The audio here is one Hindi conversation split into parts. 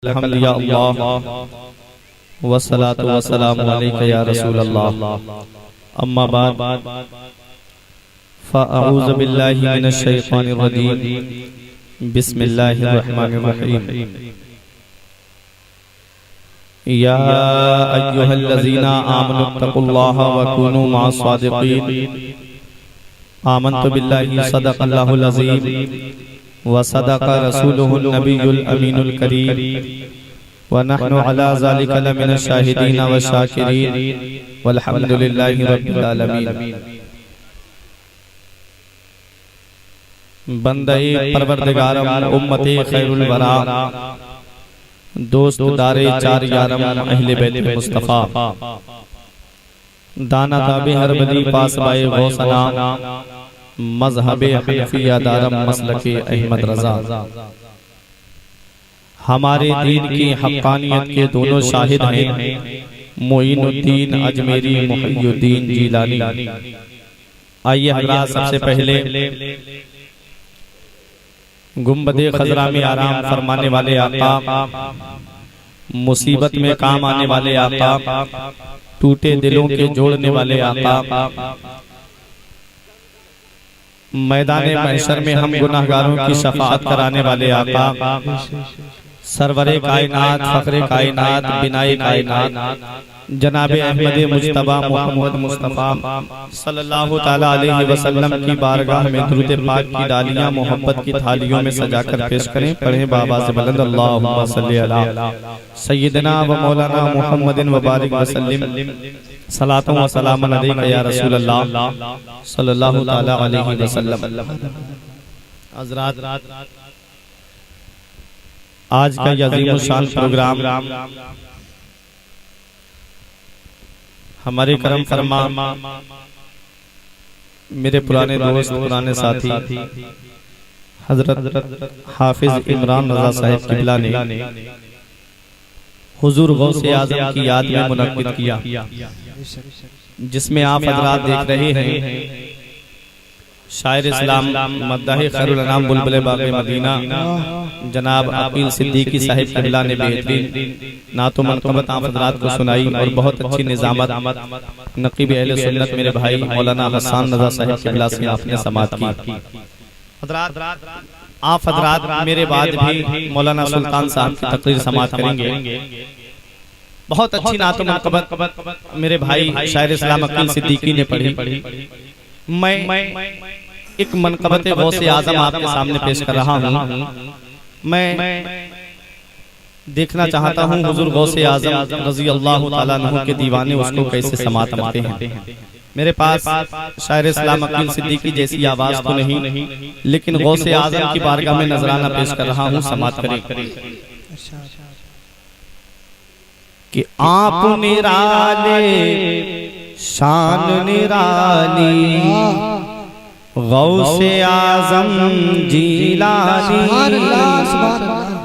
लकल या अल्लाह वस्सलातु वस्सलामु अलैका या रसूल अल्लाह। अम्मा बाद फ़अऊज़ु बिल्लाहि मिनश शैतानिर रजीम। बिस्मिल्लाहिर रहमानिर रहीम। या अय्युहल्लज़ीना आमनुत्तक़ुल्लाहा व कूनू मअस सादिक़ीन। आमन्तु बिल्लाहि सदक़ल्लाहुल अज़ीम व सदक़ रसूलुहुन नबियुल अमीनुल करीम व नहनु अला ज़ालिका लमिनश शाहिदीन व शाकिरीन वल्हम्दुलिल्लाहि रब्बिल आलमीन। बंदे परवरदिगारम उम्मते खैरुल वरा, दोस्त दारे चार यारम अहले बैत मुस्तफा, दाना ताबे हर बली पास बाए गौसना, मज़हबे हनफिया दारम मसलके अहमद रज़ा। हमारे दीन की हक़ानियत के दोनों शाहिद हैं मोइनुद्दीन अजमेरी, मुहय्यिद्दीन जीलानी। आइए हज़रात, सबसे पहले गुंबदे खजरा में आराम फरमाने वाले आका, मुसीबत में काम आने वाले आका, टूटे दिलों के जोड़ने वाले आका, मैदाने महशर में हम गुनाहगारों की शफाअत कराने वाले आका, सरवरे कायनात, फखरे कायनात, बिनाए कायनात, जनाबे अहमद मुज्तबा मोहम्मद मुस्तफ़ा सल्लल्लाहु ताला अलैहि वसल्लम की बारगाह में दुरूद पाक की डालियां मोहब्बत की थालियों में सजाकर पेश करें। पढ़ें बाबा से बुलंद अल्लाहुम्मा सल्ली अला सय्यिदना व मौलाना मुहम्मदिन व बारिक वसल्लिम सलातु व सलाम अलैका या रसूल अल्लाह सल्लल्लाहु ताला अलैहि वसल्लम। हज़रात, आज का यह अज़ीम शान प्रोग्राम हमारे करम फरमा मेरे पुराने दोस्त, पुराने साथी हजरत हाफिज इमरान रज़ा साहिब किबला ने हुजूर गौसे आज़म की याद में मुनक्किद किया, जिसमें आप हजरात देख रहे हैं शायर इस्लाम मद्दाह खैरुल अनाम बुलबुल बाग़े मदीना जनाब अकील सिद्दीकी साहिब किबला ने बेहतरीन नातो मनक़बत आप हज़रात को सुनाई और बहुत अच्छी निज़ामत नक़ीब अहले सुन्नत मेरे भाई मौलाना हसन रज़ा साहिब किबला से आपने समाअत की। आप हज़रात मेरे बाद भी मौलाना सुल्तान साहब की तकरीर समाअत करेंगे। बहुत अच्छी नातो मनक़बत मेरे भाई शायर इस्लाम अकील सिद्दीकी ने पढ़ी। मैं एक मनक़बत गौसे आज़म आपके सामने पेश कर रहा हूँ। मैं देखना चाहता हूँ हुजूर गौसे आज़म रज़ी अल्लाह ताला अन्हु के दीवाने उसको कैसे समाअत करते हैं। मेरे पास शायर इस्लाम अकील सिद्दीकी जैसी आवाज तो नहीं, लेकिन गौसे आज़म की बारगाह में नजराना पेश कर रहा हूँ, समाअत करें। कि आप निराले शान निराली गौसे आज़म जीलानी,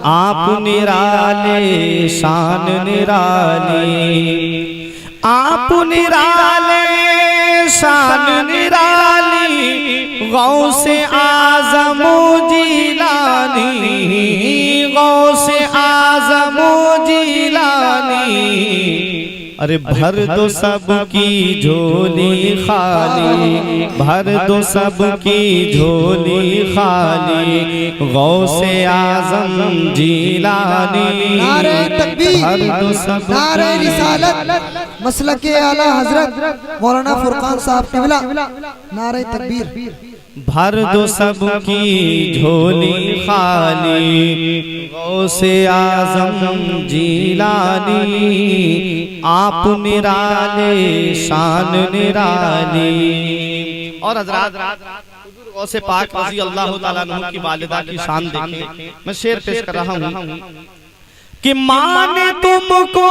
आप निराले शान निराली, आप निराले शान निराली गौसे आज़म जीलानी, गौसे आज़म जीलानी। अरे भर दो सबकी झोली खाली, भर दो सबकी झोली खाली गौसे आज़म जीलानी। नारे तकबीर, नारे रिसालत, मसलके आला हजरत मौलाना फुरकान साहब किबला, नारे तकबीर। भर दो सबकी झोली खाली गौसे आज़म जीलानी, आप निराले शान निराली। और हज़रात हुजूर गौसे पाक रज़ी अल्लाह ताला अन्हु की वालिदा की शान देखें। मैं शेर पेश कर रहा हूँ कि माने तुमको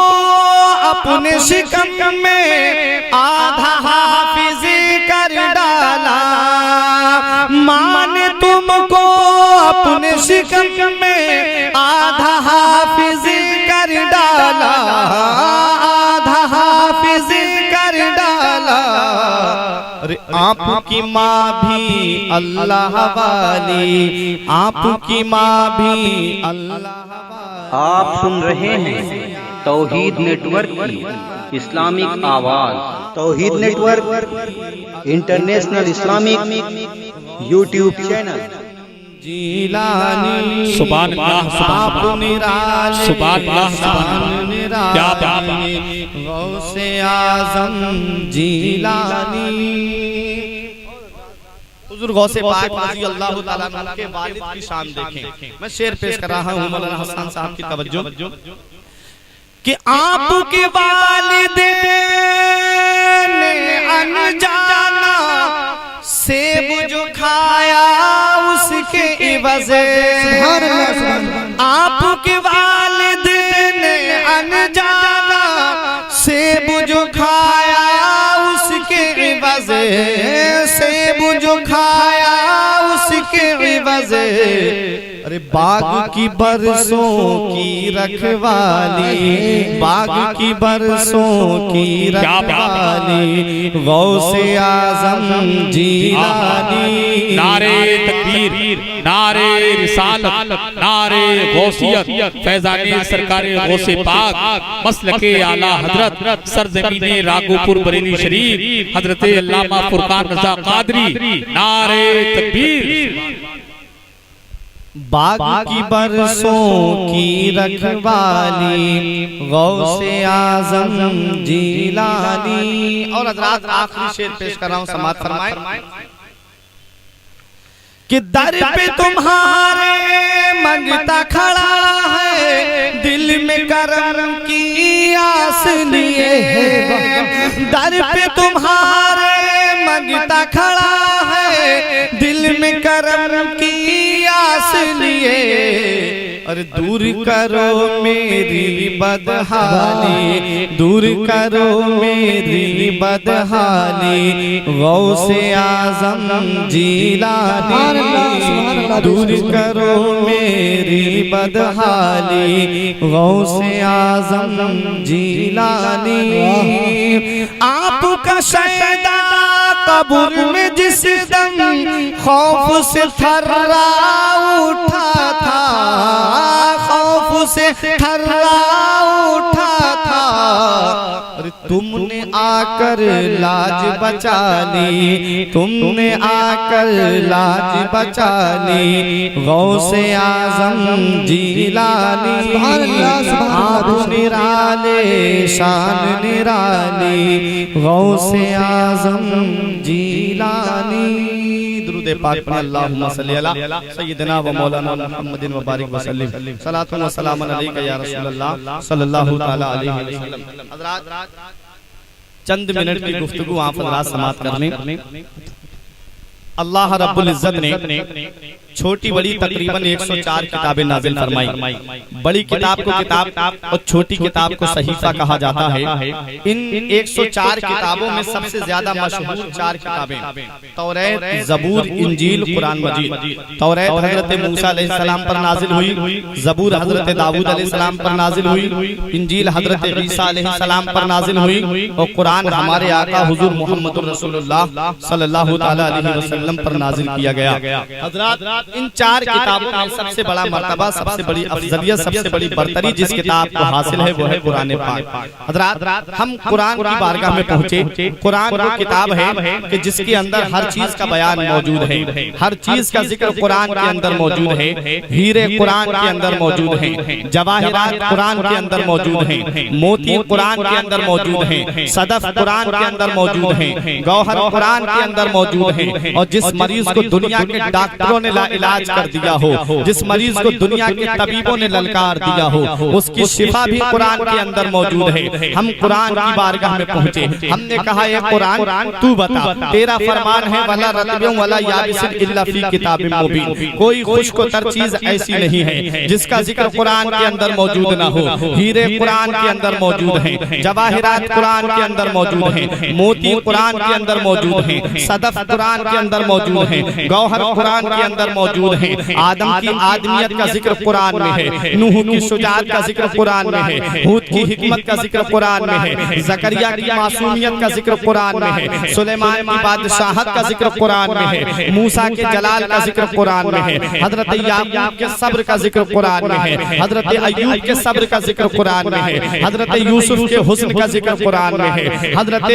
अपने शिकम में आधा हाफिज कर डाला, माने तुमको अपने शिकम में आधा हाफिज कर डाला, आधा हाफिज कर डाला। अरे आपकी माँ भी अल्लाह वाली, आपकी माँ भी अल्लाह वाली। आप सुन रहे हैं तौहीद नेटवर्क की इस्लामिक आवाज। Tauheed network international Islamic YouTube channel. Jilani सुभान अल्लाह, आप निराले, सुभान अल्लाह, शान निराले, क्या बात है। गौसे आजम जीलानी। हुजूर गौसे पाक रज़ी अल्लाह ताला अन्हु के वालिद की शान देखें। मैं शेर पेश कर रहा हूँ, मौलाना हसन साहब की तवज्जो कि आपके वालिद ने अनजाना सेब जो खाया उसके इवज़े, आपके वालिद ने अनजाना सेब जो खाया उसके इवज़े, सेब जो खाया उसके इवज़े। अरे बाग की बरसों की रखवाली, बाग की बरसों की रखवाली, गौसे आजम जीलानी। नारे तकबीर, नारे रिसालत, नारे गौसियत, फैज़ाने सरकारे गौसे पाक, मसलके आला हजरत, सरज़मीने राघोपुर बरेली शरीफ, हजरत अल्लामा फुरकान रज़ा कादरी। नारे तकबीर। बाग की बरसों की रखवाली, गौसे आजम जीलानी। और हजरात आखिरी शेर पेश कर रहा हूँ, समाअत फरमाएं कि दर पे तुम्हारे मंगता खड़ा है, दिल में करम की आस लिए है। दर पे तुम्हारे मंगता खड़ा है, दिल में करम की आस लिए। अरे दूर करो मेरी बदहाली, दूर करो मेरी बदहाली, गौसे आजम जीलानी। दूर करो मेरी बदहाली, गौसे आजम जीलानी। आपका शैदा कब्र में जिस दम खौफ से थर्रा उठा था, खौफ से थर्रा उठा था। अरे तुमने आकर लाज बचा ली, तुमने आकर लाज बचा ली, गौसे आजम जीलानी। आप निराले, शान निराली, गौसे आजम जीलानी। दुरूद पाक पढ़ें, अल्लाहुम्मा सल्ली अला सय्यिदिना व मौलाना मुहम्मदिन व बारिक व सल्लिम। सलातु व सलामुन अलैका या रसूलल्लाह सल्लल्लाहु तआला अलैहि वसल्लम। हज़रात चंद मिनट की गुफ्तगू आप हज़रात समाअत कर लें। अल्लाह रब्बुल इज्जत ने छोटी बड़ी तकरीबन 104 किताबें नाजिल फरमाई। बड़ी किताब को किताब और छोटी किताब को सहीफा कहा जाता है। इन 104 किताबों में सबसे ज्यादा मशहूर 4 किताबें तौरात, ज़बूर, इंजील, कुरान मजीद। तौरात हजरत मूसा अलैहिस्सलाम पर नाजिल हुई, ज़बूर हजरत दाऊद अलैहिस्सलाम पर नाजिल हुई, इंजील हजरत ईसा अलैहिस्सलाम पर नाजिल हुई और कुरान हमारे आका हुजूर मोहम्मद रसूलुल्लाह सल्लल्लाहु तआला अलैहि वसल्लम पर नाजिल किया गया। हजरत इन 4 किताबों में सबसे बड़ा मर्तबा, सबसे बड़ी अफजलियत, सबसे बड़ी बरतरी जिस किताब को हासिल है वो है कुरान पाक। हजरात हम कुरान की बारगाह में पहुंचे। कुरान वो किताब है कि जिसके अंदर हर चीज का बयान मौजूद है, हर चीज का जिक्र कुरान के अंदर मौजूद है। हीरे कुरान के अंदर मौजूद हैं, जवाहिरात कुरान के अंदर मौजूद हैं, मोती कुरान के अंदर मौजूद हैं, सदफ कुरान के अंदर मौजूद हैं, गौहर कुरान के अंदर मौजूद हैं। और जिस मरीज को दुनिया के डॉक्टरों ने इलाज कर दिया हो, जिस मरीज को दुनिया के तबीबों ने ललकार दिया हो, उसकी शिफा भी कुरान के अंदर मौजूद है। हम कुरान की बारगाह में पहुंचे, हमने कहा ये कुरान तू बता, तेरा फरमान है वला रतबियों वला याबिसिन इल्ला फी किताबिम मुबीन। कोई खुश्क-तर चीज ऐसी नहीं है जिसका जिक्र कुरान के अंदर मौजूद ना हो। हीरे कुरान के अंदर मौजूद हैं, जवाहिरात कुरान के अंदर मौजूद हैं, मोती कुरान के अंदर मौजूद हैं, सदफ कुरान के अंदर मौजूद हैं, गौहर कुरान के अंदर मौजूद हैं। आदम की आदमियत का जिक्र कुरान में है, नूह की शुजाअत का जिक्र कुरान में है, हूद की हिकमत का जिक्र कुरान में है, ज़करिया की मासूमियत का जिक्र कुरान में है, सुलेमान की बादशाहत का जिक्र कुरान में है, मूसा के जलाल का जिक्र कुरान में है, हजरत याकूब के सब्र का जिक्र कुरान में है, हजरत अय्यूब के सब्र का जिक्र कुरान में है, हजरत यूसुफ के हुस्न का जिक्र कुरान में है, हजरत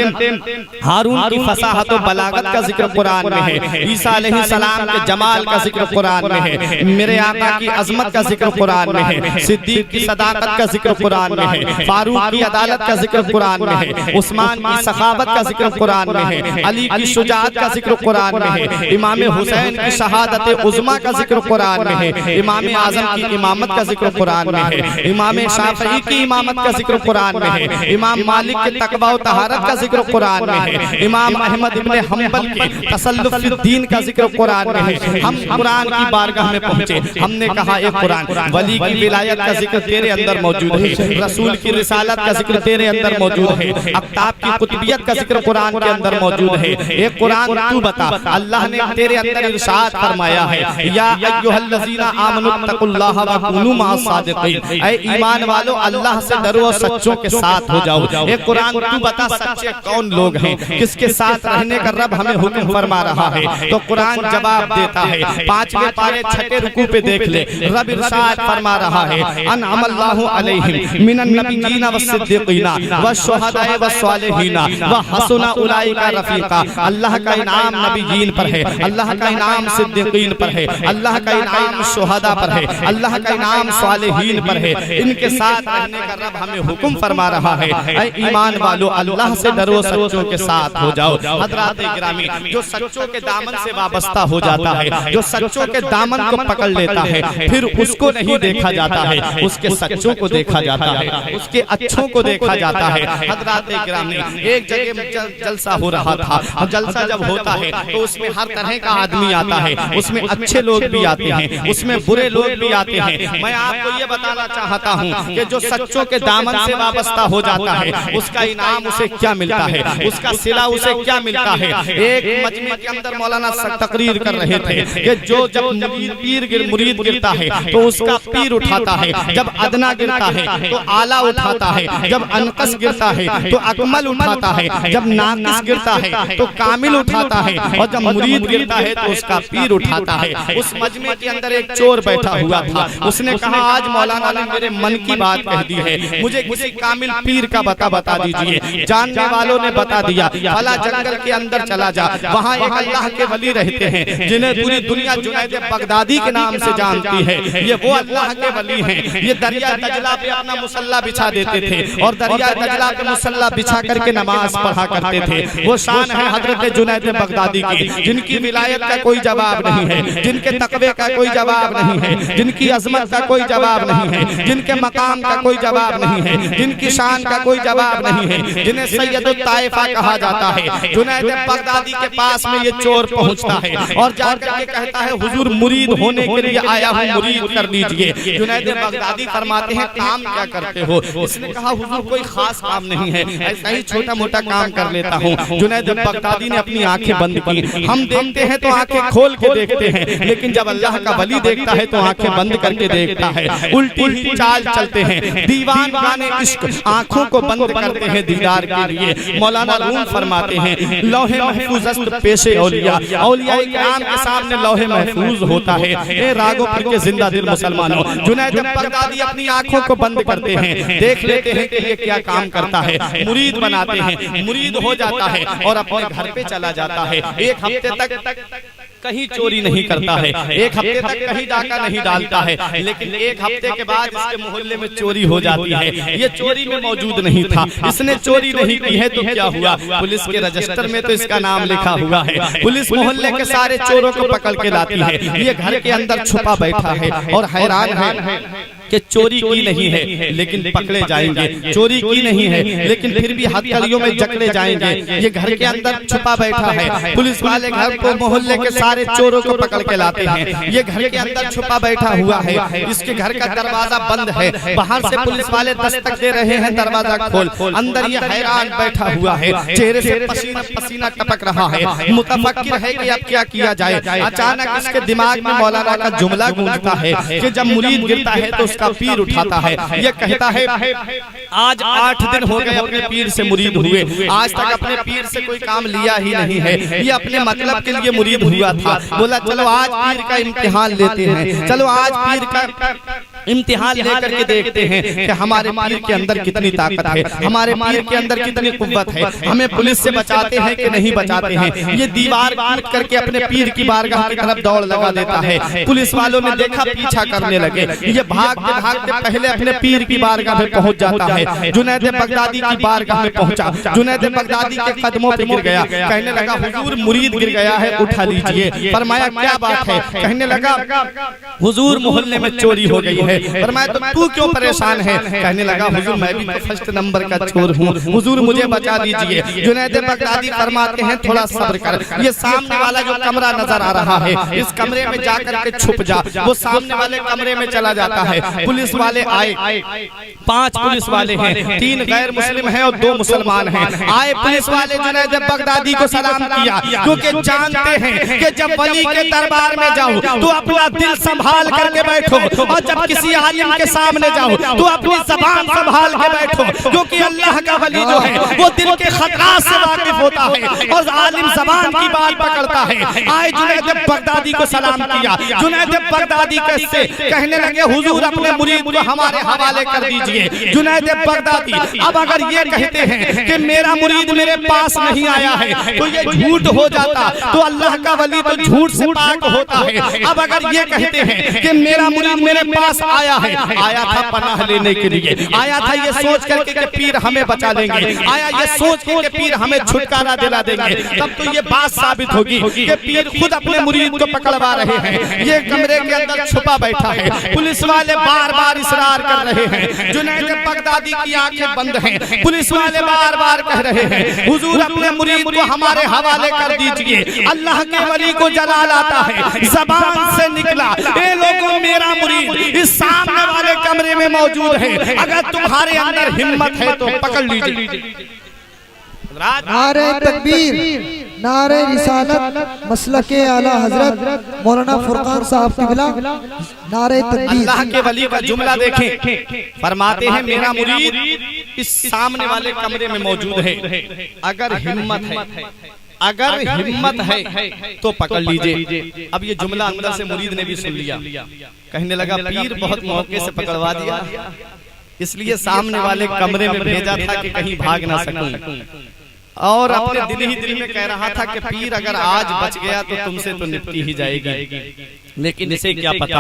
हारून की फसाहत और बलागत का जिक्र कुरान में है, ईसा अलैहिस्सलाम के जमाल का जिक्र कुरान में है, मेरे आका की अजमत का जिक्र कुरान में है, सिद्दीक की सदाकत का जिक्र कुरान में है, फारूक की अदालत का जिक्र कुरान में है, उस्मान की सखावत का जिक्र कुरान में है, अली की शुजाअत का जिक्र कुरान में है, इमाम हुसैन की शहादत उज़्मा का जिक्र कुरान में है, इमाम आज़म की इमामत का जिक्र कुरान में है, इमाम शाफ़िई की इमामत का जिक्र कुरान में है, इमाम मालिक के तक़वा और तहारत का जिक्र कुरान में है, इमाम अहमद इब्न हम्बल के तसल्लुफ़ फिद्दीन का जिक्र कुरान में है। हम कुरान की बारगाह में पहुंचे, हमने कहा एक कुरान, वली की विलायत का जिक्र तेरे अंदर मौजूद है, रसूल की रिसालत का जिक्र तेरे अंदर मौजूद है, अफ्ताब की कुतुबियत का जिक्र कुरान के अंदर मौजूद है। एक कुरान तू बता, अल्लाह ने तेरे अंदर इरशाद फरमाया है, या अय्युहल्लज़ीना आमनुत्तकुल्लाह व कूनू मअस सादिक़ीन, ऐ ईमान वालो अल्लाह से डरो और सच्चों के साथ हो जाओ। एक कुरान तू बता, सच्चे कौन लोग हैं, किसके साथ रहने का रब हमें हुक्म फरमा रहा है। तो कुरान जवाब देता है, 5वें पारे 6ठे रुकू पे देख ले, रब इरशाद फरमा रहा है, अनअमल्लाहु अलैहिम मिनन नबिय्यीना वस्सिद्दीक़ीना वश्शुहदाए वस्सालिहीना व हसुना उलाइका रफीका। अल्लाह का इनाम नबिय्यीन पर है, अल्लाह का इनाम सिद्दीक़ीन पर है, अल्लाह का इनाम शुहदा पर है, अल्लाह का इनाम सालिहीन पर है। इनके साथ रहने का रब हमें हुक्म फरमा रहा है, ऐ ईमान वालों अल्लाह से डरो, सच्चों के साथ हो जाओ। हज़रात गिरामी, जो सच्चों के दामन से वाबस्ता हो जाता है, जो सच्चों के दामन को पकड़ लेता है, फिर उसको नहीं देखा जाता है, उसके सच्चों को देखा जाता है, उसके अच्छों को देखा जाता है। हज़रात गिरामी, एक जगह जलसा हो रहा था, जलसा जब होता है तो उसमें हर तरह का आदमी आता है, उसमें अच्छे लोग भी आते हैं, उसमें बुरे लोग भी आते हैं। मैं आपको ये बताना चाहता हूँ कि जो सच्चों के दामन से वाबस्ता हो जाता है, उसका इनाम उसे क्या मिलता है, उसका सिला उसे क्या मिलता है। एक मजमे के अंदर मौलाना तकरीर कर रहे थे कि जो जब मुरीद गिरता है तो उसका पीर उठाता है, जब अदना गिरता है तो आला उठाता है, जब अनकस गिरता है तो अकमल उठाता है, जब नाकिस गिरता है तो कामिल उठाता है, और जब मुरीद गिरता है तो उसका पीर उठाता है। उस मजमे के अंदर एक चोर बैठा हुआ था, उसने कहा, आज मौलाना ने मेरे मन की बात कह दी है, मुझे किसी कामिल पीर का बता दीजिए। जानने वालों ने बता दिया, फला जंगल के अंदर चला जा, वहाँ एक अल्लाह के वली रहते हैं जिन्हें पूरी दुनिया जुनैद बगदादी के नाम से जानती है। ये वो अल्लाह के वली हैं, ये दरिया दजला पे अपना मुसल्ला बिछा देते थे और दरिया दजला पे मुसल्ला बिछा करके नमाज पढ़ा करते थे। वो शान है हजरत जुनैद बगदादी की, जिनकी विलायत का कोई जवाब नहीं है, जिनके तकवे का कोई जवाब नहीं है, जिनकी अजमत का कोई जवाब नहीं है, जिनके मकाम का कोई जवाब नहीं है, जिनकी शान का कोई जवाब नहीं है, जिन्हें सैयदुत ताइफा कहा जाता है। जुनैद बगदादी के पास में ये चोर पहुंचता है और जाकर के कहता है, हुजूर मुरीद होने के लिए आया हूँ, मुरीद कर लीजिए। जुनैद बगदादी फरमाते हैं, काम क्या करते हो? इसने कहा, हुजूर कोई खास काम नहीं है, ऐसा ही छोटा मोटा काम कर लेता हूँ। जुनैद बगदादी ने अपनी आंखें बंद की। हम देखते हैं तो आंखें खोल के देखते हैं, लेकिन जब अल्लाह का वली देखता है तो आंखें बंद करके देखता है, उल्टी ही चाल चलते हैं। दीवान गाने इश्क आंखों को बंद करते हैं दीदार के लिए। मौलाना रूम फरमाते हैं, लौहे महफूज अस्त पेशे औलिया, औलिया इकराम के सामने लौहे महफूज होता है। ए रागोपुर के जिंदा दिल मुसलमानों, जुनैद बगदादी अपनी आंखों को बंद करते हैं, देख लेते हैं कि ये क्या काम करता है। मुरीद बनाते हैं, मुरीद हो जाता है और अपने घर पे चला जाता है। एक हफ्ते तक कहीं चोरी नहीं करता है, एक हफ्ते तक कहीं डाका नहीं डालता है, लेकिन एक हफ्ते के बाद इसके मोहल्ले में चोरी हो जाती है। ये चोरी में मौजूद नहीं था, इसने चोरी नहीं की है, तो क्या हुआ? पुलिस के रजिस्टर में तो इसका नाम लिखा हुआ है। पुलिस मोहल्ले के सारे चोरों को पकड़ के लाती है, ये घर के अंदर छुपा बैठा है और हैरान है कि चोरी की नहीं है लेकिन पकड़े जाएंगे, चोरी की नहीं है लेकिन फिर भी हथकड़ियों में जकड़े जाएंगे। ये घर के अंदर छुपा बैठा है, पुलिस वाले घर को मोहल्ले के सारे चोरों को पकड़ के लाते हैं। ये घर के अंदर छुपा बैठा हुआ है, इसके घर का दरवाजा बंद है, बाहर से पुलिस वाले दस्तक दे रहे हैं दरवाजा खोल, अंदर ये हैरान बैठा हुआ है, चेहरे से पसीना पसीना टपक रहा है, मुतफक्किर है कि अब क्या किया जाए। अचानक इसके दिमाग में मौलाना का जुमला गूंजता है कि जब मुरीद गिरता है तो उसका पीर उठाता है। ये कहता है आज 8 दिन हो गए अपने पीर से मुरीद हुए, आज तक अपने पीर से कोई काम लिया ही नहीं है, ये अपने मतलब के लिए मुरीद हुआ था। बोला चलो आज पीर का इम्तिहान लेते हैं, चलो आज पीर का इम्तिहान लेकर के देखते हैं कि हमारे पीर के अंदर कितनी ताकत है, हमारे पीर के अंदर कितनी कुव्वत है, हमें पुलिस से बचाते हैं कि नहीं बचाते हैं। ये दीवार कूद करके अपने पीर की बारगाह की तरफ दौड़ लगा देता है। पुलिस वालों ने देखा, पीछा करने लगे, ये भागते भागते पहले अपने पीर की बारगाह में पहुंच जाता है। जुनैद बगदादी की बारगाह में पहुंचा, जुनैद बगदादी के कदमों पे गिर गया, कहने लगा हुजूर मुरीद गिर गया है, उठा लीजिए। फरमाया क्या बात है? कहने लगा हुजूर मोहल्ले में चोरी हो गई है। फरमाया तो तू क्यों परेशान है? कहने लगा हुजूर मैं भी तो फर्स्ट नंबर का चोर हूँ, हुजूर मुझे बचा दीजिए। जुनैद बगदादी फरमाते हैं थोड़ा सब्र कर, ये सामने वाला जो कमरा नजर आ रहा है इस कमरे में जाकर के छुप जा। वो सामने वाले कमरे में चला जाता है। पुलिस वाले आए, 5 पुलिस वाले हैं, 3 गैर मुस्लिम हैं और 2 मुसलमान हैं। आए पुलिस वाले जुनैद बगदादी को सलाम किया, क्योंकि जानते हैं कि जब वली के दरबार में जाओ तो अपना दिल संभाल करके बैठो, और जब किसी आलिम के सामने जाओ तो अपनी ज़बान संभाल के बैठो, क्योंकि अल्लाह का वली जो है वो दिल के खतरात से वाकिफ होता है और आलिम ज़बान की बात पकड़ता है। आए जुनैद बगदादी को सलाम किया, जुनैद बगदादी कैसे कहने लगे हुजूर अपने मुरीद को हमारे हवाले कर दीजिए। जुनैद बगदादी अब अगर ये कहते हैं कि मेरा मुरीद मेरे पास नहीं आया है तो ये झूठ हो जाता, तो अल्लाह का वली तो झूठ से पाक होता है। अब अगर ये कहते हैं कि मेरा मुरीद मेरे पास आया है, आया था पनाह लेने के लिए, आया था ये सोच करके कि पीर हमें बचा लेंगे, आया ये सोच के कि पीर हमें छुटकारा दिला देंगे, तब तो ये बात साबित होगी कि पीर खुद अपने मुरीद को पकड़वा रहे हैं। ये कमरे के अंदर छुपा बैठा है, पुलिस वाले बार बार इसरार कर रहे हैं, जुनैद बगदादी की आंखें बंद हैं, पुलिस वाले बार बार कह रहे हैं हुजूर अपने मुरीद को हमारे हवाले कर दीजिए। अल्लाह के वली को जलाल आता है, ज़बान से निकला ए लोगों मेरा मुरीद इस सामने वाले कमरे में मौजूद है, अगर तुम्हारे अंदर हिम्मत है तो पकड़ लीजिए। नारे तकबीर, नारे रिसालत, मसलके आला हजरत मौलाना फुरकान साहब क़िबला, नारे तकबीर। अल्लाह के वली का जुमला देखें, फरमाते हैं मेरा मुरीद इस सामने वाले कमरे में मौजूद है, अगर हिम्मत है, अगर हिम्मत है तो पकड़ लीजिए। अब ये जुमला अंदर से मुरीद ने भी सुन लिया, कहने लगा पीर बहुत मौके से पकड़वा दिया, इसलिए सामने वाले कमरे में भेजा था कि कहीं भाग ना सकूं, और अपने दिल ही दिल में कह रहा था कि पीर अगर आज बच गया तो तुमसे तो निपटी ही जाएगी। लेकिन इसे क्या पता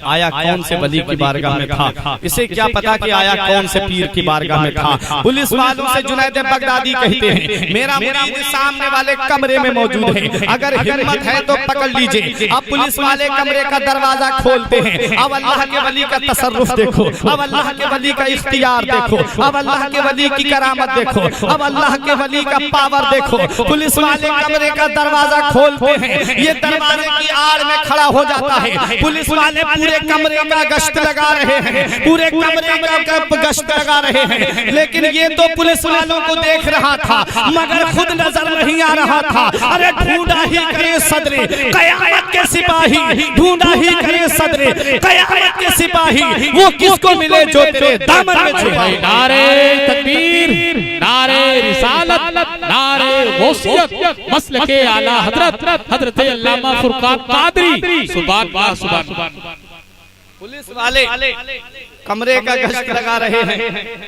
आया कौन से वली की बारगाह में था, इसे क्या पता कि आया कौन से पीर की बारगाह में था। पुलिस वालों से जुनैद बगदादी कहते हैं मेरा मुरीद सामने वाले कमरे में मौजूद है, अगर हिम्मत है तो पकड़ लीजिए। अब पुलिस वाले कमरे का दरवाजा खोलते हैं, अब अल्लाह के वली का तसर्रुफ देखो, अब अल्लाह के वली का इख्तियार देखो, अब अल्लाह के वली की करामत देखो, अब अल्लाह के वली का पावर देखो। पुलिस वाले कमरे का दरवाजा खोलते हैं, ये दरवाजे की आड़ में खड़ा हो जाता है। पुलिस वाले पूरे कमरे का गश्त लगा रहे हैं, पूरे कमरे का गश्त लगा रहे हैं, लेकिन ये तो पुलिस वालों को देख रहा था मगर खुद नजर नहीं आ रहा था। अरे ढूंढा ही करे सदरे कयामत के सिपाही, ढूंढा ही करे सदरे कयामत के सिपाही, वो किसको मिले जो तेरे दामन में छुपाए। नारे तकबीर, नारे रिसालत, नारे गौसियत, मसलके आला हजरत हजरत अल्लामा फुरकान कादरी। सुभान अल्लाह, सुभान अल्लाह। पुलिस वाले कमरे का गश्त लगा रहे हैं,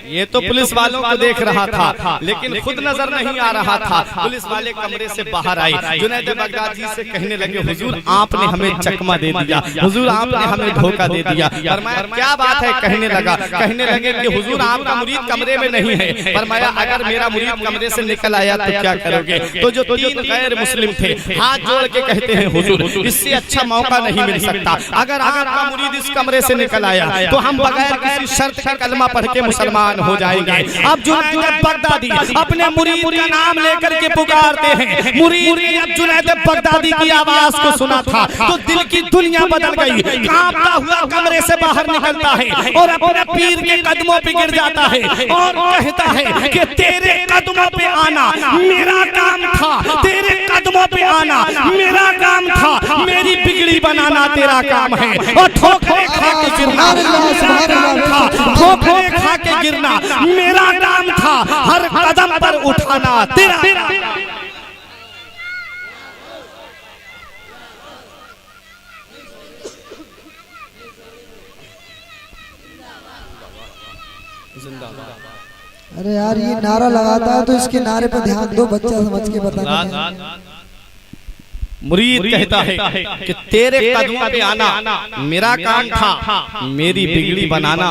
ये तो पुलिस वालों को देख रहा था लेकिन खुद नजर नहीं आ रहा था। पुलिस वाले कमरे से बाहर आए, जुनैद बगदादी से कहने लगे हुजूर आपने हमें चकमा दे दिया, हुजूर आपने हमें धोखा दे दिया। फरमाया क्या बात है? कहने लगे कि हुजूर आपका मुरीद कमरे में नहीं है। फरमाया अगर मेरा मुरीद कमरे से निकल आया तो क्या करोगे? तो जो 3 गैर मुस्लिम थे हाथ जोड़ के कहते हैं हुजूर इससे अच्छा मौका नहीं मिल सकता, अगर आपका मुरीद इस कमरे से निकल आया तो हम बगैर बगैर किसी शर्त के कलमा पढ़ के मुसलमान हो जाएंगे। अब जुनैद बगदादी अपने मुरीद का नाम लेकर के पुकारते हैं। मुरीद ने जब जुनैद बगदादी की आवाज को सुना था तो दिल की दुनिया बदल गई। कांपता हुआ कमरे से बाहर निकलता है और अपने पीर के कदमों पे गिर जाता है और कहता है कि तेरे कदमों पे आना मेरा काम था, तेरे कदमों पे आना मेरा काम था, मेरी बिगड़ी बनाना तेरा काम है। और ठोकरे खा के गिरना मेरा काम था, ठोकरे खा के गिरना मेरा काम था, हर कदम पर उठाना तेरा। अरे यार ये नारा लगाता है तो इसके नारे पर ध्यान दो, बच्चा समझ के बताना। मुरीद कहता है कि तेरे कदमों पे आना मेरा काम था, मेरी बिगड़ी बनाना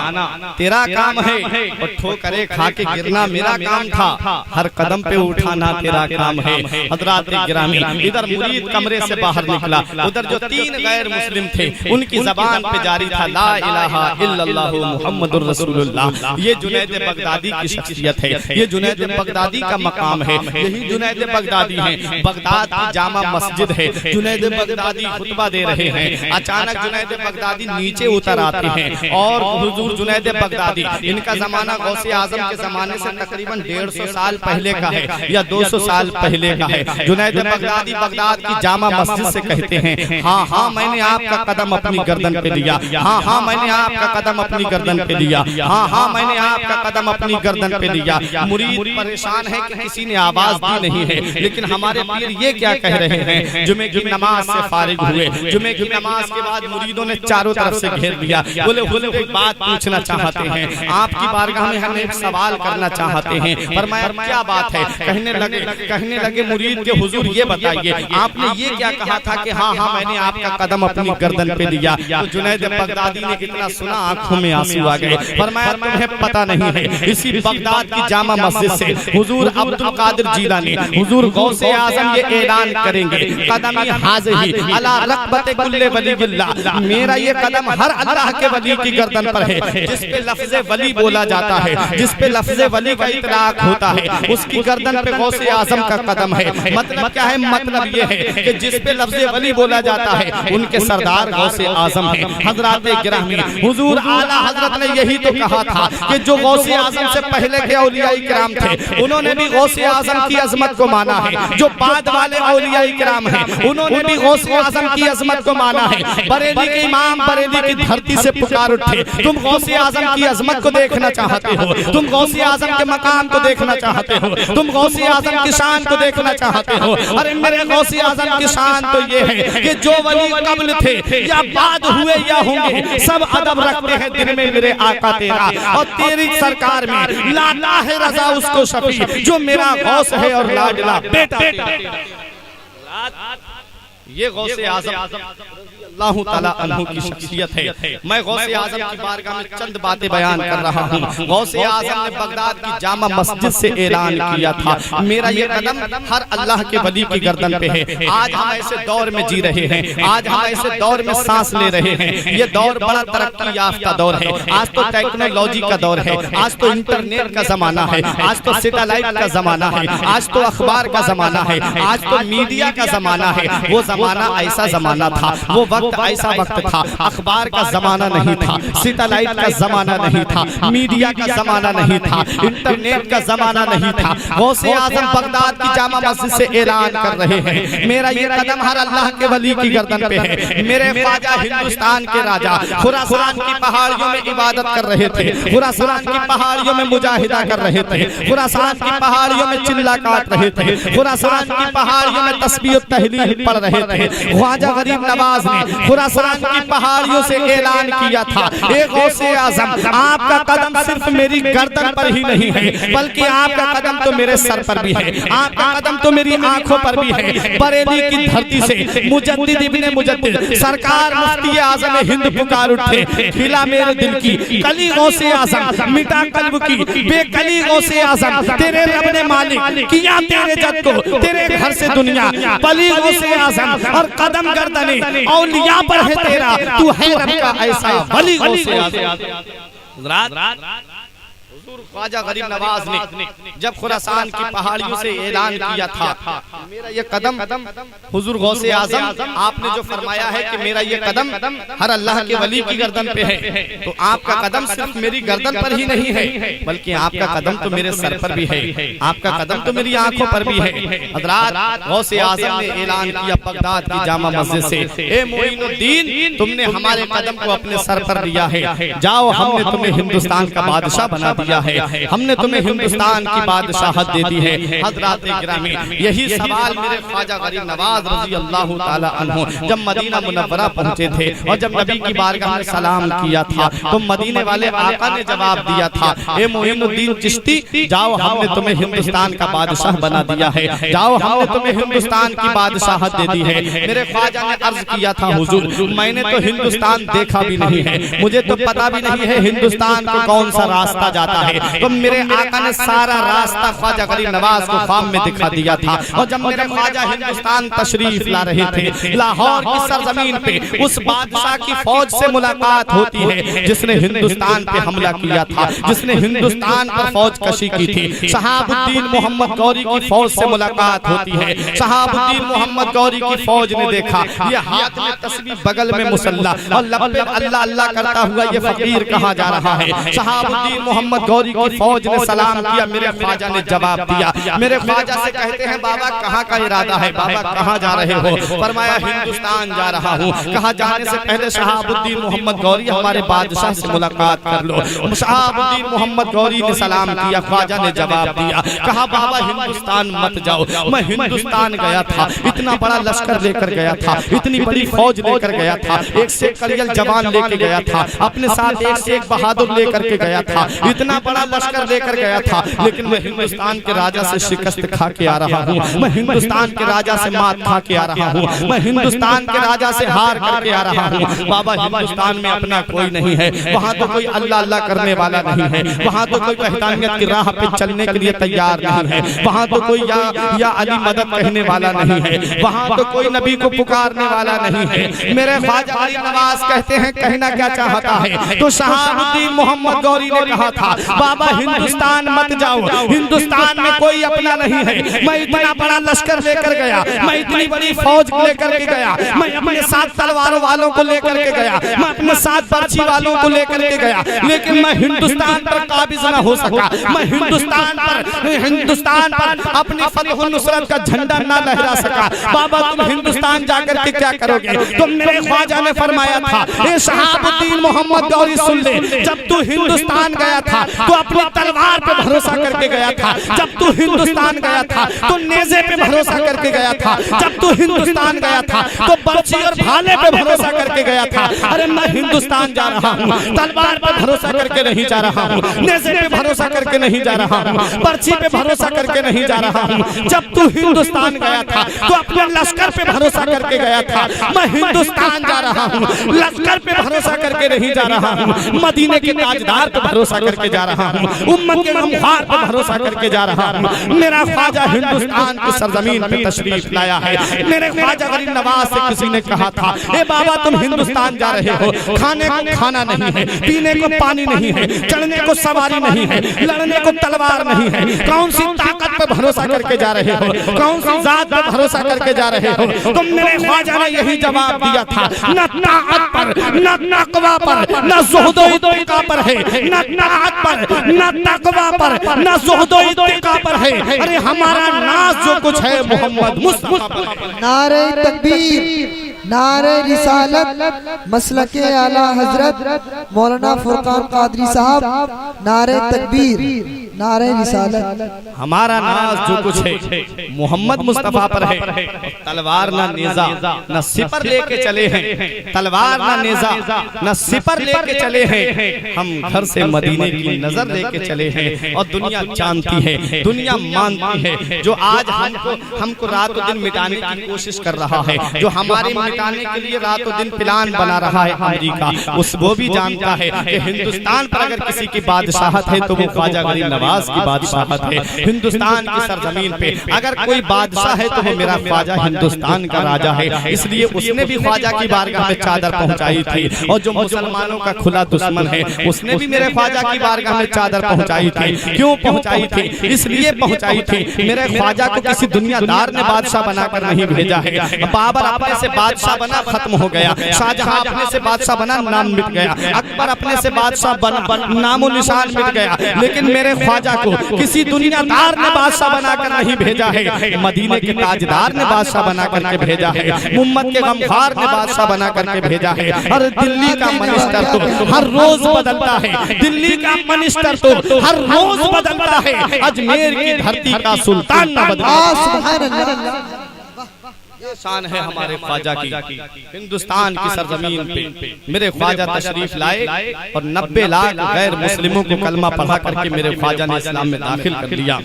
तेरा काम है, और ठोकरे खा के गिरना मेरा काम था, हर कदम पे उठाना तेरा काम है। हजरात गिरामी, इधर मुरीद कमरे से बाहर निकला, उधर जो 3 गैर मुस्लिम थे उनकी जबान पे जारी था ला इलाहा इल्लल्लाह मुहम्मदुर रसूलुल्लाह। ये जुनैद बगदादी की शख्सियत है, ये जुनैद बगदादी का मकाम है, यही जुनैद बगदादी है। बगदाद की जामा मस्जिद है, जुनैद बगदादी खुतबा दे रहे हैं। अचानक जुनैद बगदादी नीचे उतर आते हैं और हुजूर जुनैद बगदादी, इनका जमाना गौसे आजम के जमाने से तकरीबन 150 साल पहले का है या 200 साल पहले का है। जुनैद बगदादी बगदाद की जामा मस्जिद से कहते हैं हाँ हाँ मैंने आपका कदम अपनी गर्दन पे लिया, हाँ हाँ मैंने आपका कदम अपनी गर्दन पे लिया, हाँ हाँ मैंने आपका कदम अपनी गर्दन पे लिया। मुरीद परेशान है कि किसी ने आवाज दी नहीं है, लेकिन हमारे पीर ये क्या कह रहे हैं। जुमे की नमाज से फारिग हुए, जुमे की नमाज के बाद मुरीदों ने चारों तरफ से घेर लिया। बोले हुजूर एक बात पूछना चाहते हैं, आपकी बारगाह में हम एक सवाल करना चाहते हैं। फरमाया क्या बात है। कहने लगे मुरीद के हुजूर ये बताइए आपने ये क्या कहा था कि हाँ हाँ मैंने आपका कदम अपनी गर्दन पे लिया। तो जुनैद बगदादी ने इतना सुना आंखों में आंसू आ गए। फरमाया तुम्हें पता नहीं है, इसी बगदाद की जामा मस्जिद से हुजूर अब्दुल कादिर जीलानी, हुजूर गौसे आजम ये ऐलान करेंगे कदमी हाज़िही अला रक़बत कुल्ले वलीयिल्लाह, मेरा ये कदम हर अल्लाह के वली की गर्दन पर है। जिस पे लफ्ज़े वली बोला जाता है, जिस पे लफ्ज़े वली का इतलाक होता है, उसकी गर्दन पे गौसे आजम का कदम है। मतलब क्या है, मतलब ये है कि जिस पे लफ्ज़े वली बोला जाता है उनके सरदार गौसे आजम है। हज़रात गिरामी, हुजूर आला हज़रत ने यही तो कहा था कि जो गौसे आजम से पहले के औलिया इकराम थे उन्होंने भी गौसे आजम की अजमत को माना है। जो बाद वाले औलिया इकराम हैं उन्होंने भी गौसे आजम की अजमत को माना है। बरेली के इमाम बरेली की धरती से पुकार उठे, तुम गौसे आजम की अजमत को देखना चाहते हो, तुम गौसे आजम के मकाम को देखना चाहते हो, तुम गौसे आजम की शान को देखना चाहते हो। अरे मेरे गौसे आजम की शान तो ये है कि जो वली कब्ल थे या बाद हुए या होंगे सब अदब रखते हैं दिन में मेरे आका तेरा, और तेरी सरकार में लाला है रजा उसको शफी जो मेरा गौस है और लाडला बेटा। ये गौसे आजम अल्लाह ताला अन्हु की शख्सियत है। मैं गौसे आजम की बारगाह में चंद बातें बयान कर रहा हूँ। गौसे आजम ने बगदाद की जामा मस्जिद से ऐलान किया था मेरा ये कदम हर अल्लाह के वली की गर्दन पे है। आज हम ऐसे दौर में जी रहे हैं, आज हम ऐसे दौर में सांस ले रहे हैं। ये दौर बड़ा तरक्की याफ्ता दौर है। आज तो टेक्नोलॉजी का दौर है, आज तो इंटरनेट का जमाना है, आज तो सैटेलाइट का जमाना है, आज तो अखबार का जमाना है, आज तो मीडिया का जमाना है। वो जमाना ऐसा जमाना था, वो वक्त ऐसा वक्त था, अखबार का जमाना नहीं था, सैटेलाइट का जमाना नहीं था, मीडिया का जमाना नहीं था, इंटरनेट का जमाना नहीं था। गौसे आजम बगदाद की जामा मस्जिद से ऐलान कर रहे हैं मेरा ये कदम हर अल्लाह के वली की गर्दन पे है। मेरे ख्वाजा हिंदुस्तान के राजा खुरासान की पहाड़ियों में इबादत कर रहे थे, खुरासान की पहाड़ियों में मुजाहिदा कर रहे थे, खुरासान की पहाड़ियों में चिल्ला काट रहे थे, खुरासान की पहाड़ियों में तस्बीह और तहलील पढ़ रहे थे। ख्वाजा गरीब नवाज ने खुरासान की पहाड़ियों से ऐलान किया था ए गौसे आजम आपका कदम सिर्फ मेरी गर्दन पर ही नहीं है बल्कि आपका कदम तो मेरे सर पर भी है, आपका कदम तो मेरी आंखों पर भी है। बरेली की धरती से मुजद्दिद इब्ने मुजद्दिद सरकार मुफ्ती आजम हिंद पुकार उठे, खिला मेरे दिल की कली गौसे आजम, मिटा कल्ब की बेकली गौसे आजम। तेरे रब ने मालिक किया तेरे जद को, तेरे घर से दुनिया बली गौसे आजम और कदम गर्दने औलिया पर है तेरा, तू है रब का ऐसा वली गौसे आजम। हुजूर ख्वाजा गरीब नवाज ने जब खुरासान की पहाड़ियों से ऐलान किया था मेरा ये कदम हुजूर गौसे आजम आपने जो फरमाया है कि मेरा ये कदम हर अल्लाह के वली की गर्दन पे है, तो आपका कदम सिर्फ मेरी गर्दन पर ही नहीं है बल्कि आपका कदम तो मेरे सर पर भी है, आपका कदम तो मेरी आंखों पर भी है। हज़रात गौसे आजम ने ऐलान किया बगदाद की जामा मस्जिद से, ए मोइनुद्दीन तुमने हमारे कदम को अपने सर पर लिया है, जाओ हमने तुम्हें हिंदुस्तान का बादशाह बना दिया है, हमने तुम्हें हिंदुस्तान की बादशाहत दे दी है। हज़रात गिरामी यही सवाल मेरे ख्वाजा गरीब नवाज रज़ी अल्लाह ताला अन्हु जब मदीना मुनव्वरा पहुंचे थे और जब नबी की बारगाह में सलाम किया था तो मदीने वाले आका ने जवाब दिया था, ए मोइनुद्दीन चिश्ती जाओ हमने तुम्हें हिंदुस्तान का बादशाह बना दिया है, जाओ हमने तुम्हें हिंदुस्तान की बादशाहत दे दी है। मेरे ख्वाजा ने अर्ज किया था, हुजूर मैंने तो हिंदुस्तान देखा भी नहीं है, मुझे तो पता भी नहीं है हिंदुस्तान को कौन सा रास्ता जाता है, तो मेरे आका ने सारा रास्ता ख्वाजा गरीब नवाज को ख्वाब में दिखा दिया था। और जब मेरे ख्वाजा हिंदुस्तान तशरीफ ला रहे थे, लाहौर की सरजमीन पे उस बादशाह की फौज से मुलाकात होती है जिसने हिंदुस्तान पे हमला किया था, जिसने हिंदुस्तान पर फौज कशी की थी। शहाबुद्दीन मोहम्मद गौरी की फौज से मुलाकात होती है। शहाबुद्दीन मोहम्मद गौरी की फौज ने देखा ये हाथ में तस्बीह, बगल में मुसल्ला और लब पे अल्लाह अल्लाह करता हुआ ये फकीर कहाँ जा रहा है। शहाबुद्दीन मोहम्मद गौरी की फौज ने सलाम किया, मेरे ख्वाजा ने जवाब दिया। मेरे ख्वाजा से कहते हैं, बाबा कहाँ का इरादा है, बाबा कहाँ जा रहे हो? फरमाया हिंदुस्तान जा रहा हूँ। कहा जाने से पहले शहाबुद्दीन मोहम्मद गौरी हमारे बादशाह से मुलाकात कर लो। शहाबुद्दीन मोहम्मद गौरी ने सलाम किया, ख्वाजा ने जवाब दिया, कहा बाबा हिंदुस्तान मत जाओ। मैं हिंदुस्तान गया था, इतना बड़ा लश्कर लेकर गया था, इतनी बड़ी फौज लेकर गया था, एक से कलियल जवान लेकर गया था, अपने साथ एक से एक बहादुर लेकर के गया था, इतना बड़ा लश्कर लेकर गया था, लेकिन मैं हिंदुस्तान के राजा से शिकस्त खा के आ रहा हूँ, मैं हिंदुस्तान के राजा से मात खा के आ रहा हूँ, मैं हिंदुस्तान के राजा से हार करके आ रहा हूँ। बाबा हिंदुस्तान में अपना कोई नहीं है, वहाँ तो कोई अल्लाह अल्लाह करने वाला नहीं है, वहाँ तो कोई वहदानियत की राह पे चलने के लिए तैयार नहीं है, वहाँ तो कोई या अली मदद कहने वाला नहीं है, वहाँ तो कोई नबी को पुकारने वाला नहीं है। मेरे ख्वाजा गरीब नवाज कहते हैं कहना क्या चाहता है, तो शहाबुद्दीन मोहम्मद गौरी ने कहा था, बाबा हिंदुस्तान मत जाओ, हिंदुस्तान में कोई अपना नहीं है। मैं इतना बड़ा लश्कर लेकर गया, मैं इतनी बड़ी फौज लेकर के गया, मैं अपने साथ तलवारों वालों को लेकर के गया, मैं अपने साथ बर्छी वालों को लेकर के गया, लेकिन मैं हिंदुस्तान पर काबिज न हो सका, मैं हिंदुस्तान पर अपनी फतह नुसरत का झंडा न लहरा सका। बाबा तुम हिंदुस्तान जाकर के क्या करोगे? तो मेरे ख्वाजा ने फरमाया था, ए शहाबुद्दीन मोहम्मद गौरी सुन ले, जब तू हिंदुस्तान गया था तो अपनी तलवार पे भरोसा करके गया था, जब तू हिंदुस्तान गया था तो नेज़े पे भरोसा करके गया था, जब तू हिंदुस्तान गया था तो बर्छी और भाले पे भरोसा करके गया था। अरे मैं हिंदुस्तान जा रहा हूँ, तलवार पे भरोसा करके नहीं जा रहा हूँ, नेज़े पे भरोसा करके नहीं जा रहा हूँ, बर्छी पे भरोसा करके नहीं जा रहा हूँ। जब तू हिंदुस्तान गया था तो अपने लश्कर पे भरोसा करके गया था, मैं हिंदुस्तान जा रहा हूँ, लश्कर पे भरोसा करके नहीं जा रहा हूँ, मदीने के ताजदार पे भरोसा करके जा रहा हूँ, उम्मत के गमखार पे भरोसा करके जा रहा हूँ। मेरा ख्वाजा हिंदुस्तान की सरजमीन पे तशरीफ लाया है। मेरे ख्वाजा गरीब नवाज से किसी ने कहा था, ए बाबा तुम हिंदुस्तान जा रहे हो, खाने को खाना नहीं है, पीने को पानी नहीं है, चढ़ने को सवारी नहीं है, लड़ने को तलवार नहीं है, कौन सी ताकत पे भरोसा करके जा रहे हो, कौन सी जात पे भरोसा करके जा रहे हो? तो मेरे ख्वाजा ने यही जवाब दिया था, न ताकत पर, न तकवा पर, न ज़ुहद व इत्तिका पर है, न ताकत पर, न तकवा पर, न ज़ुहद व इत्तिका पर है। अरे हमारा नाज जो कुछ है मोहम्मद मुस्तफा पर। नारे तकबीर, नारे रिसालत, मसलके आला हजरत मौलाना फुरकान कादरी साहब, नारे तकबीर, नारे रिसालत। हमारा नाज जो कुछ है मोहम्मद मुस्तफा पर है। तलवार ना नेजा न सिपर लेके चले हैं, तलवार ना नेजा न सिपर लेके चले हैं, हम घर से मदीने की नजर लेके चले हैं। और दुनिया जानती है, दुनिया मानती है, जो आज हमको रातों दिन मिटाने की कोशिश कर रहा है, जो हमारे मिटाने के लिए रातों दिन प्लान बना रहा है अमेरिका, वो भी जानता है कि हिंदुस्तान पर अगर किसी की बादशाहत है तो वो ख्वाजा गरीब नवाज की बादशाहत है हिंदुस्तान की सरजमीन पे। अगर कोई बादशाह है तो वो मेरा ख्वाजा हिंदुस्तान का राजा है। इसलिए उसने भी ख्वाजा की बारगाह में चादर पहुंचाई थी, और जो मुसलमानों का खुला दुश्मन है उसने भी मेरे ख्वाजा की बारगाह में चादर पहुंचाई थी। क्यों पहुंचाई थी? इसलिए पहुंचाई थी, मेरे ख्वाजा को किसी दुनियादार ने बादशाह बनाकर नहीं भेजा है। बाबर अपने से बादशाह बना, खत्म हो गया। शाहजहां अपने से बादशाह बना, नाम मिट गया। अकबर अपने से बादशाह बना, नामो निशान मिट गया। लेकिन मेरे ख्वाजा को किसी दुनियादार ने बादशाह बनाकर नहीं भेजा है, मदीने के ताजदार ने बादशाह बना करके भेजा है, मुहम्मद के गमखार ने बादशाह बना करके भेजा है। और दिल्ली का मिनिस्टर तो हर रोज बदलता है, दिल्ली का मिनिस्टर तो हर रोज बदलता है, अजमेर की धरती का सुल्तान न बदलता। शान है हमारे ख्वाजा की, हिंदुस्तान की सरजमीन पे मेरे ख्वाजा तशरीफ लाए और 90 लाख गैर मुस्लिमों को कलमा पढ़ा करके मेरे ख्वाजा ने इस्लाम में दाखिल कर दिया।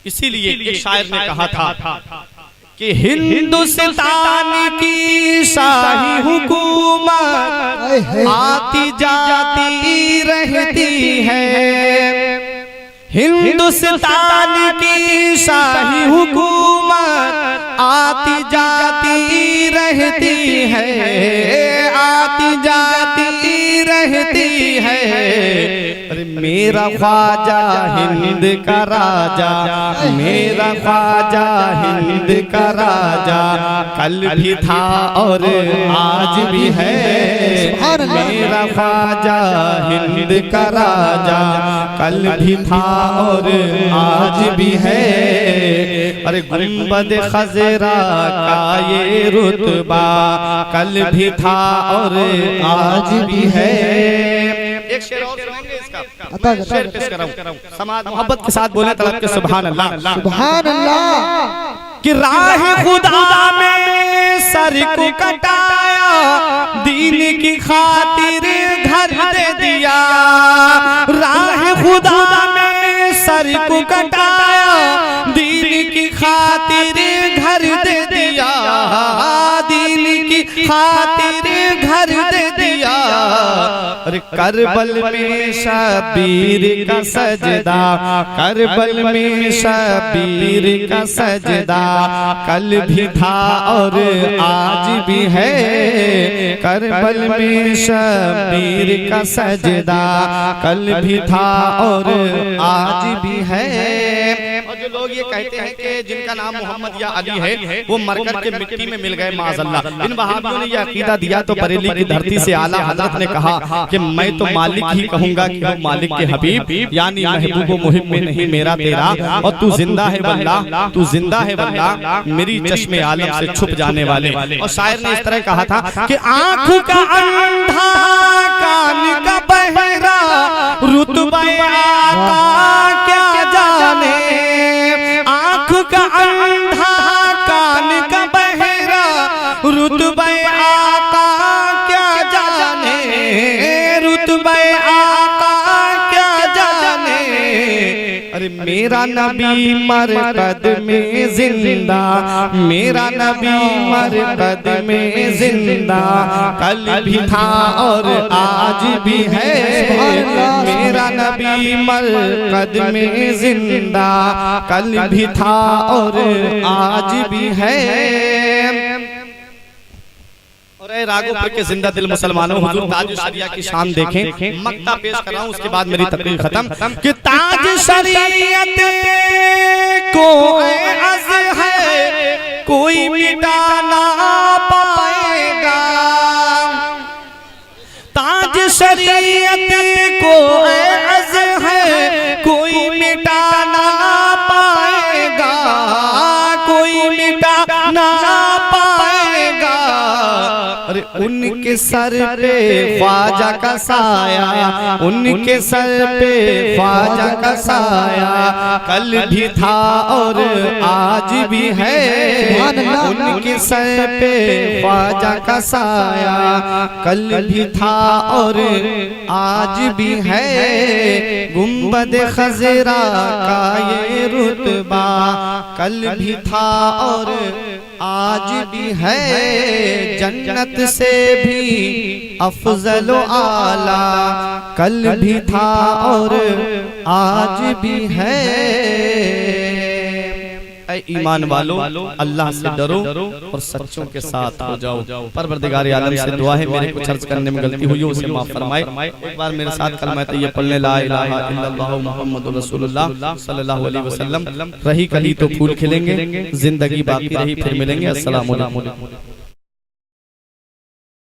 इसीलिए एक शायर ने कहा था कि हिंदुस्तान की शाही हुकूमत आती जाती रहती है, हिंदुस्तान की शाही हुकूमत आती जाती रहती है, आती जाती रहती है। अरे मेरा ख्वाजा हिंद का राजा, मेरा ख्वाजा हिंद का राजा, कल भी था और आज भी है। मेरा ख्वाजा हिंद का राजा, कल भी था और आज भी है। अरे गुंबद खजरा का ये रुतबा, कल भी था और आज भी है। एक शेर और सुनेंगे इसका, शेर पेश कर रहा हूं, समाज मोहब्बत के साथ बोले तलब के सुभान अल्लाह, सुभान अल्लाह। कि राह खुदा में सर को कटाया, दीन की खातिर घर दे दिया। राह खुदा में सर को कटाया, दीन की खातिर घर दे दिया, दीन की खातिर घर दे दिया। अरे करबल में शबीर का सजदा, करबल में शबीर का सजदा, कल भी था और आज भी है। करबल में शबीर का सजदा, कल भी था और आज भी है। और जो लोग ये कहते हैं कि जिनका नाम मोहम्मद या अली है वो मरकर के मिट्टी में मिल गए माज़अल्लाह, इन वहाबियों ने यह अकीदा दिया तो बरेली की धरती से आला हजरत ने कहा कि मैं तो मालिक ही कहूंगा कि वो मालिक के हबीब यानी महबूब मुहिब में नहीं मेरा तेरा, और तू जिंदा है वल्लाह, तू जिंदा है वल्लाह, मेरी चश्मे आलम से छुप जाने वाले। और शायर ने इस तरह कहा था कि आंख का अंधा कान का बहरा, रुतबा आका क्या जाने। आंख का अंधा कान का बहरा, रुतबा आका क्या जाने, रुतबा आका क्या जाने। अरे मेरा नबी मरकद में जिंदा, मेरा नबी मरकद में जिंदा, कल भी था और आज भी है। मेरा नबी मरकद में जिंदा, कल भी था और आज भी है। और रागोपुर के जिंदा दिल मुसलमानों, हुजूर ताज शरिया की शान देखें। मक्ता पेश कर रहा हूं, उसके बाद मेरी तकरीर खत्म। कि ताज शरीयत को अज़ है, कोई मिटा ना पाएगा। ताज शरीयत को अज़ है, कोई मिटा ना पाएगा, कोई मिटा ना पाएगा। अरे उनके सर पे ख्वाजा का साया, उनके सर पे ख्वाजा का साया, कल भी था और आज भी है। उनके सर पे ख्वाजा का साया, कल भी था और आज भी है। गुंबद खजरा का ये रुतबा, कल भी था और आज भी है जन्नत से भी अफजल आला, कल भी था और आज भी है। ऐ ईमान वालों, अल्लाह से डरो और सच्चों के साथ हो जाओ। परवरदिगार आलम से दुआ है मेरे कुछ अर्ज करने में गलती हुई हो उसे माफ फरमाए। एक बार मेरे साथ कलमा तैयब पढ़ ले, ला इलाहा इल्लल्लाह मुहम्मदुर रसूलुल्लाह सल्लल्लाहु अलैहि वसल्लम। रही कली तो फूल खिलेंगे, जिंदगी बाकी रही फिर मिलेंगे। अस्सलाम वालेकुम।